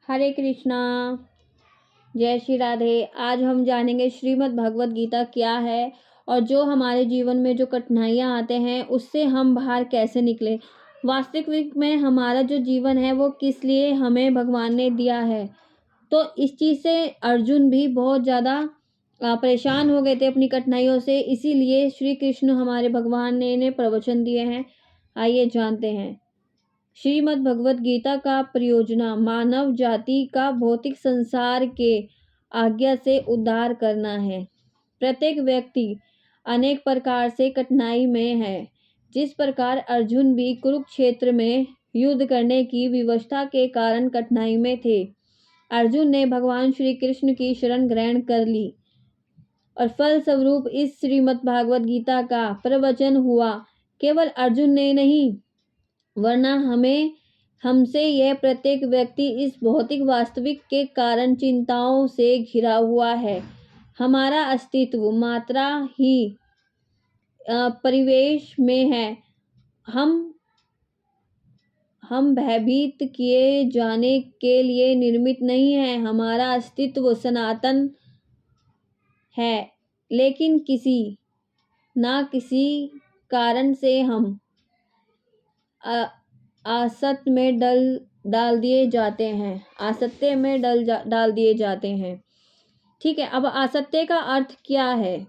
हरे कृष्णा। जय श्री राधे। आज हम जानेंगे श्रीमद् भगवत गीता क्या है और जो हमारे जीवन में जो कठिनाइयाँ आते हैं उससे हम बाहर कैसे निकले। वास्तविक में हमारा जो जीवन है वो किस लिए हमें भगवान ने दिया है। तो इस चीज़ से अर्जुन भी बहुत ज़्यादा परेशान हो गए थे अपनी कठिनाइयों से, इसीलिए श्री कृष्ण हमारे भगवान ने इन्हें प्रवचन दिए हैं। आइए जानते हैं। श्रीमद् भगवत गीता का प्रयोजना मानव जाति का भौतिक संसार के आज्ञा से उद्धार करना है। प्रत्येक व्यक्ति अनेक प्रकार से कठिनाई में है। जिस प्रकार अर्जुन भी कुरुक्षेत्र में युद्ध करने की विवशता के कारण कठिनाई में थे, अर्जुन ने भगवान श्री कृष्ण की शरण ग्रहण कर ली और फलस्वरूप इस श्रीमद् भागवत गीता का प्रवचन हुआ। केवल अर्जुन ने नहीं, वरना हमसे यह प्रत्येक व्यक्ति इस भौतिक वास्तविक के कारण चिंताओं से घिरा हुआ है। हमारा अस्तित्व मात्रा ही परिवेश में है। हम भयभीत किए जाने के लिए निर्मित नहीं है। हमारा अस्तित्व सनातन है, लेकिन किसी ना किसी कारण से हम आसक्त में डाल दिए जाते हैं। ठीक है, अब आसक्ति का अर्थ क्या है?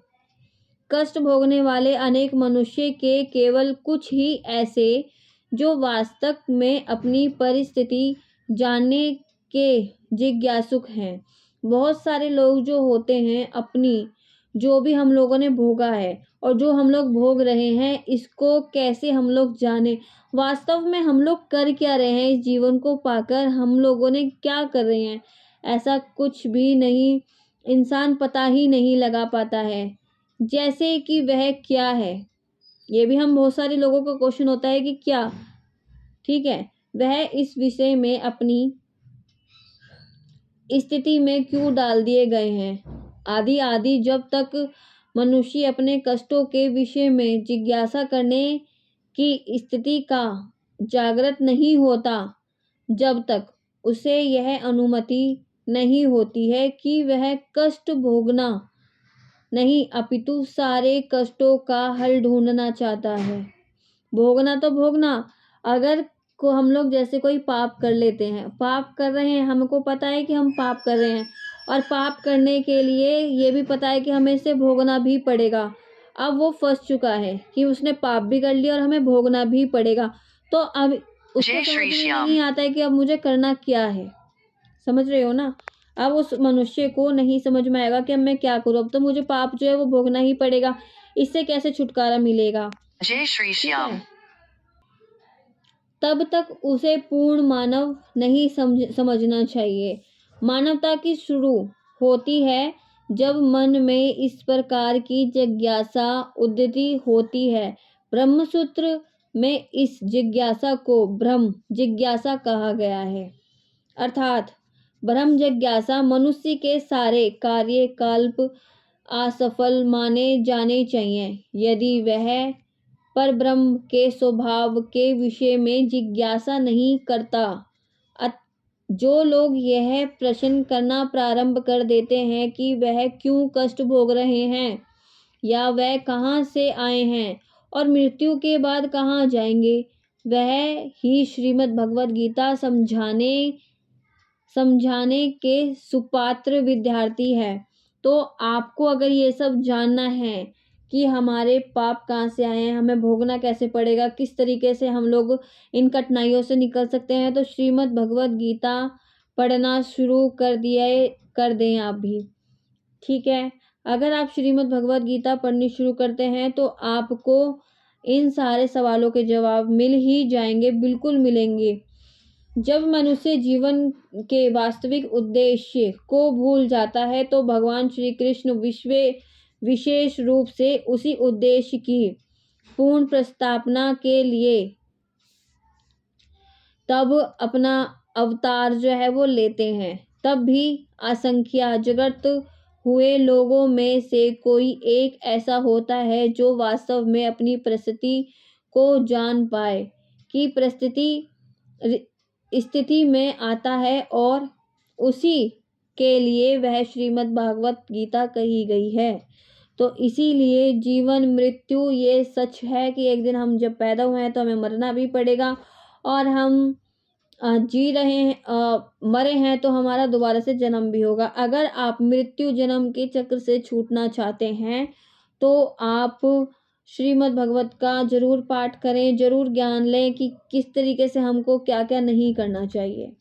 कष्ट भोगने वाले अनेक मनुष्य के केवल कुछ ही ऐसे जो वास्तव में अपनी परिस्थिति जानने के जिज्ञासुक हैं। बहुत सारे लोग जो होते हैं अपनी जो भी हम लोगों ने भोगा है और जो हम लोग भोग रहे हैं, इसको कैसे हम लोग जाने, वास्तव में हम लोग कर क्या रहे हैं, इस जीवन को पाकर हम लोगों ने क्या कर रहे हैं, ऐसा कुछ भी नहीं इंसान पता ही नहीं लगा पाता है। जैसे कि वह क्या है, ये भी हम बहुत सारे लोगों का क्वेश्चन होता है कि क्या, ठीक है, वह इस विषय में अपनी स्थिति में क्यों डाल दिए गए हैं। आदि जब तक मनुष्य अपने कष्टों के विषय में जिज्ञासा करने की स्थिति का जागृत नहीं होता, जब तक उसे यह अनुमति नहीं होती है कि वह कष्ट भोगना नहीं अपितु सारे कष्टों का हल ढूंढना चाहता है। भोगना तो भोगना, अगर को हम लोग जैसे कोई पाप कर लेते हैं, पाप कर रहे हैं, हमको पता है कि हम पाप कर रहे हैं और पाप करने के लिए ये भी पता है कि हमें इसे भोगना भी पड़ेगा। अब वो फंस चुका है कि उसने पाप भी कर लिया और हमें भोगना भी पड़ेगा। तो अब उसको समझ में नहीं आता है कि अब मुझे करना क्या है। समझ रहे हो ना? अब उस मनुष्य को नहीं समझ में आएगा कि अब मैं क्या करूँ, अब तो मुझे पाप जो है वो भोगना ही पड़ेगा, इससे कैसे छुटकारा मिलेगा। जय श्री श्याम। तब तक उसे पूर्ण मानव नहीं समझना चाहिए। मानवता की शुरू होती है जब मन में इस प्रकार की जिज्ञासा उदित होती है। ब्रह्मसूत्र में इस जिज्ञासा को ब्रह्म जिज्ञासा कहा गया है। अर्थात ब्रह्म जिज्ञासा मनुष्य के सारे कार्यकल्प असफल माने जाने चाहिए यदि वह पर ब्रह्म के स्वभाव के विषय में जिज्ञासा नहीं करता। जो लोग यह प्रश्न करना प्रारंभ कर देते हैं कि वह क्यों कष्ट भोग रहे हैं या वह कहाँ से आए हैं और मृत्यु के बाद कहाँ जाएंगे, वह ही श्रीमद् भगवत गीता समझाने के सुपात्र विद्यार्थी है। तो आपको अगर ये सब जानना है कि हमारे पाप कहाँ से आए हैं, हमें भोगना कैसे पड़ेगा, किस तरीके से हम लोग इन कठिनाइयों से निकल सकते हैं, तो श्रीमद् भगवत गीता पढ़ना शुरू कर दें आप भी। ठीक है, अगर आप श्रीमद् भगवत गीता पढ़नी शुरू करते हैं तो आपको इन सारे सवालों के जवाब मिल ही जाएंगे, बिल्कुल मिलेंगे। जब मनुष्य जीवन के वास्तविक उद्देश्य को भूल जाता है तो भगवान श्री कृष्ण विशेष रूप से उसी उद्देश्य की पूर्ण प्रस्तावना के लिए तब अपना अवतार जो है वो लेते हैं। तब भी असंख्य जगत हुए लोगों में से कोई एक ऐसा होता है जो वास्तव में अपनी परिस्थिति को जान पाए कि परिस्थिति स्थिति में आता है और उसी के लिए वह श्रीमद् भागवत गीता कही गई है। तो इसीलिए जीवन मृत्यु ये सच है कि एक दिन हम जब पैदा हुए हैं तो हमें मरना भी पड़ेगा, और हम जी रहे हैं, मरे हैं तो हमारा दोबारा से जन्म भी होगा। अगर आप मृत्यु जन्म के चक्र से छूटना चाहते हैं तो आप श्रीमद् भगवत का ज़रूर पाठ करें, ज़रूर ज्ञान लें कि किस तरीके से हमको क्या क्या नहीं करना चाहिए।